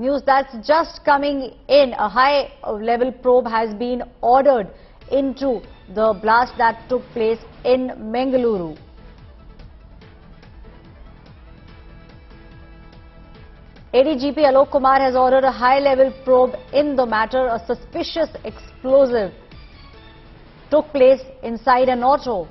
News that's just coming in. A high-level probe has been ordered into the blast that took place in Mangaluru. ADGP Alok Kumar has ordered a high-level probe in the matter. A suspicious explosive took place inside an auto,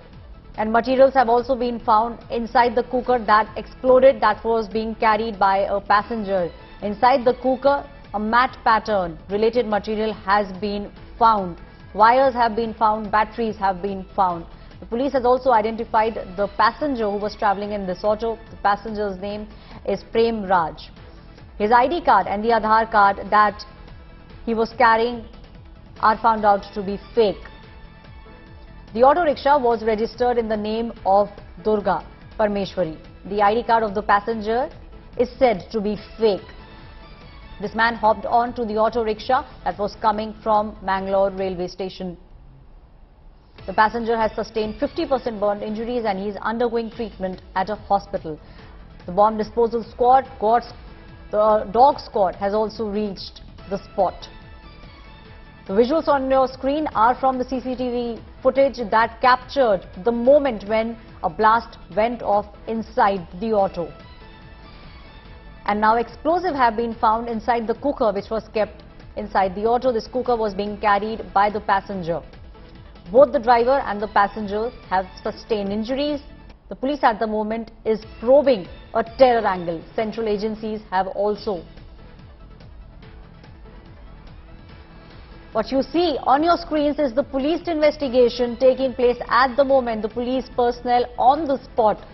and materials have also been found inside the cooker that exploded, that was being carried by a passenger. Inside the cooker, a mat pattern related material has been found. Wires have been found, batteries have been found. The police has also identified the passenger who was travelling in this auto. The passenger's name is Prem Raj. His ID card and the Aadhaar card that he was carrying are found out to be fake. The auto rickshaw was registered in the name of Durga Parmeshwari. The ID card of the passenger is said to be fake. This man hopped on to the auto rickshaw that was coming from Mangalore railway station. The passenger has sustained 50% burn injuries and he is undergoing treatment at a hospital. The bomb disposal squad, the dog squad, has also reached the spot. The visuals on your screen are from the CCTV footage that captured the moment when a blast went off inside the auto. And now explosives have been found inside the cooker which was kept inside the auto. This cooker was being carried by the passenger. Both the driver and the passenger have sustained injuries. The police at the moment is probing a terror angle. Central agencies have also. What you see on your screens is the police investigation taking place at the moment. The police personnel on the spot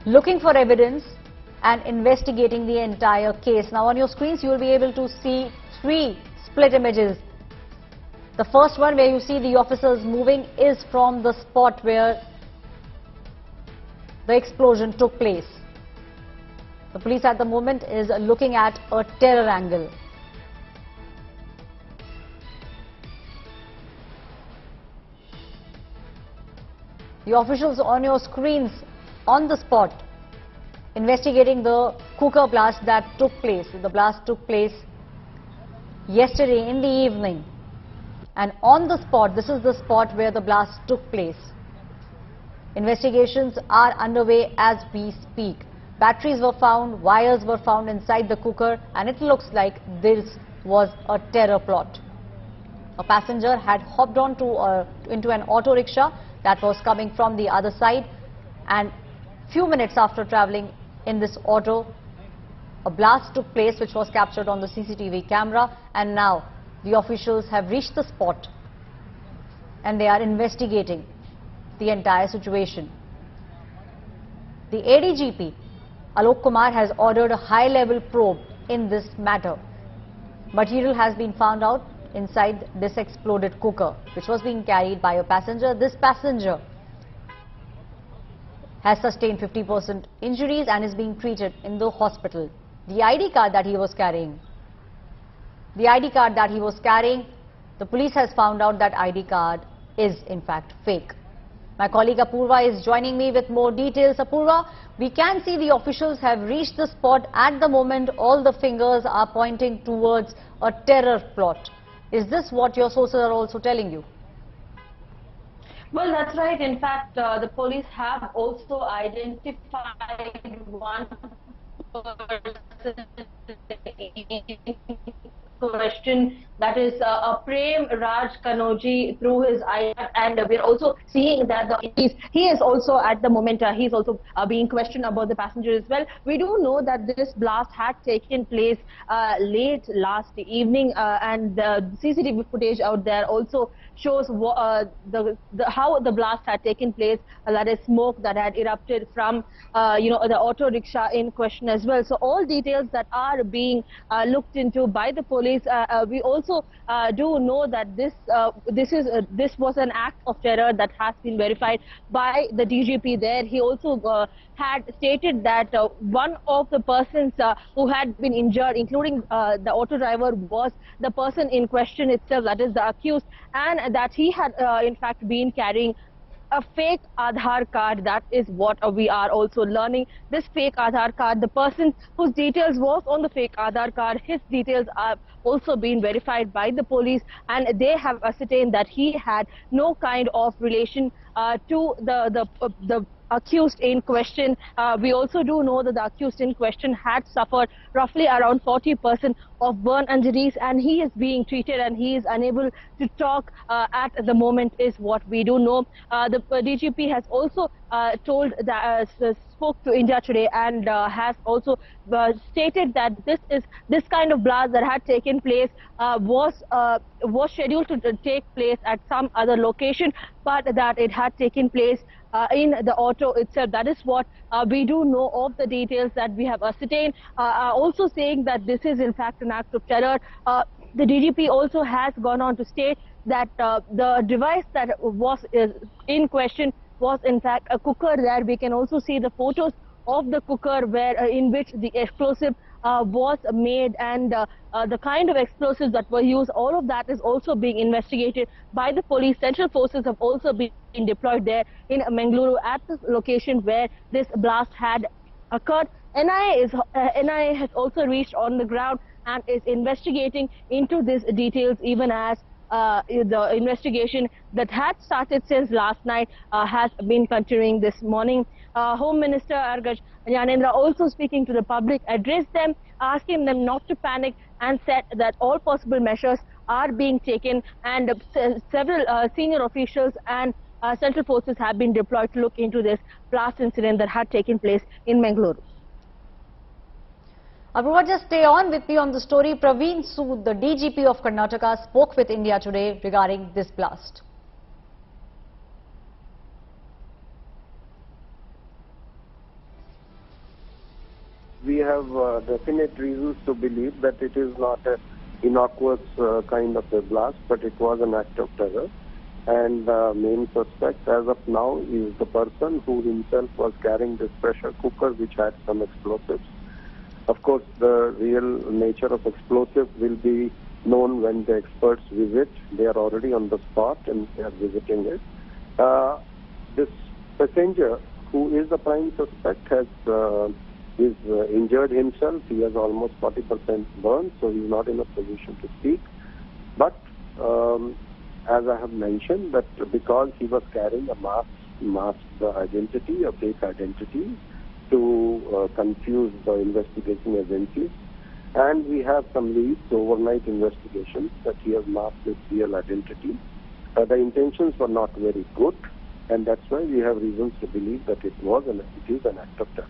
looking for evidence and investigating the entire case. Now on your screens you will be able to see three split images. The first one where you see the officers moving is from the spot where the explosion took place. The police at the moment is looking at a terror angle. The officials on your screens on the spot investigating the cooker blast that took place. The blast took place yesterday in the evening. And on the spot, this is the spot where the blast took place. Investigations are underway as we speak. Batteries were found, wires were found inside the cooker, and it looks like this was a terror plot. A passenger had hopped into an auto rickshaw that was coming from the other side, and few minutes after travelling in this auto, a blast took place which was captured on the CCTV camera, and now the officials have reached the spot and they are investigating the entire situation. The ADGP Alok Kumar has ordered a high-level probe in this matter. Material has been found out inside this exploded cooker which was being carried by a passenger. This passenger has sustained 50% injuries and is being treated in the hospital. The ID card that he was carrying, the police has found out that ID card is in fact fake. My colleague Apurva is joining me with more details. Apurva, we can see the officials have reached the spot. At the moment, all the fingers are pointing towards a terror plot. Is this what your sources are also telling you? Well, that's right. In fact, the police have also identified one person in question, that is Prem Raj Kanoji, through his eye, and we're also seeing that he is also at the moment he's also being questioned about the passenger as well. We do know that this blast had taken place late last evening, and the CCTV footage out there also shows how the blast had taken place. That is smoke that had erupted from the auto rickshaw in question as well. So all details that are being looked into by the police. We also do know that this was an act of terror that has been verified by the DGP there. He also had stated that one of the persons who had been injured, including the auto driver, was the person in question itself, that is the accused, and that he had in fact been carrying a fake Aadhaar card. That is what we are also learning. This fake Aadhaar card, the person whose details was on the fake Aadhaar card, his details are also been verified by the police, and they have ascertained that he had no kind of relation to the accused in question. We also do know that the accused in question had suffered roughly around 40% of burn injuries, and he is being treated and he is unable to talk at the moment is what we do know. The DGP has also told that spoke to India Today and has also stated that this kind of blast that had taken place was scheduled to take place at some other location, but that it had taken place in the auto itself. That is what we do know of the details that we have ascertained. Also saying that this is in fact an act of terror. The DGP also has gone on to state that the device that was in question was in fact a cooker. There we can also see the photos of the cooker where in which the explosive was made, and the kind of explosives that were used, all of that is also being investigated by the police. Central forces have also been deployed there in Mangaluru at the location where this blast had occurred. NIA has also reached on the ground and is investigating into these details, even as the investigation that had started since last night has been continuing this morning. Home Minister Argaj Nyanendra also speaking to the public addressed them, asking them not to panic, and said that all possible measures are being taken, and several senior officials and central forces have been deployed to look into this blast incident that had taken place in Mangaluru. Apurva, just stay on with me on the story. Praveen Sood, the DGP of Karnataka, spoke with India Today regarding this blast. We have definite reasons to believe that it is not an innocuous kind of a blast, but it was an act of terror. And the main suspect as of now is the person who himself was carrying this pressure cooker which had some explosives. Of course, the real nature of explosive will be known when the experts visit. They are already on the spot and they are visiting it. This passenger, who is the prime suspect, has is injured himself. He has almost 40% burn, so he is not in a position to speak. But as I have mentioned, that because he was carrying a masked identity, a fake identity, to confuse the investigating agencies, and we have some leads, overnight investigations, that he has masked his real identity. The intentions were not very good, and that's why we have reasons to believe that it is an act of terror.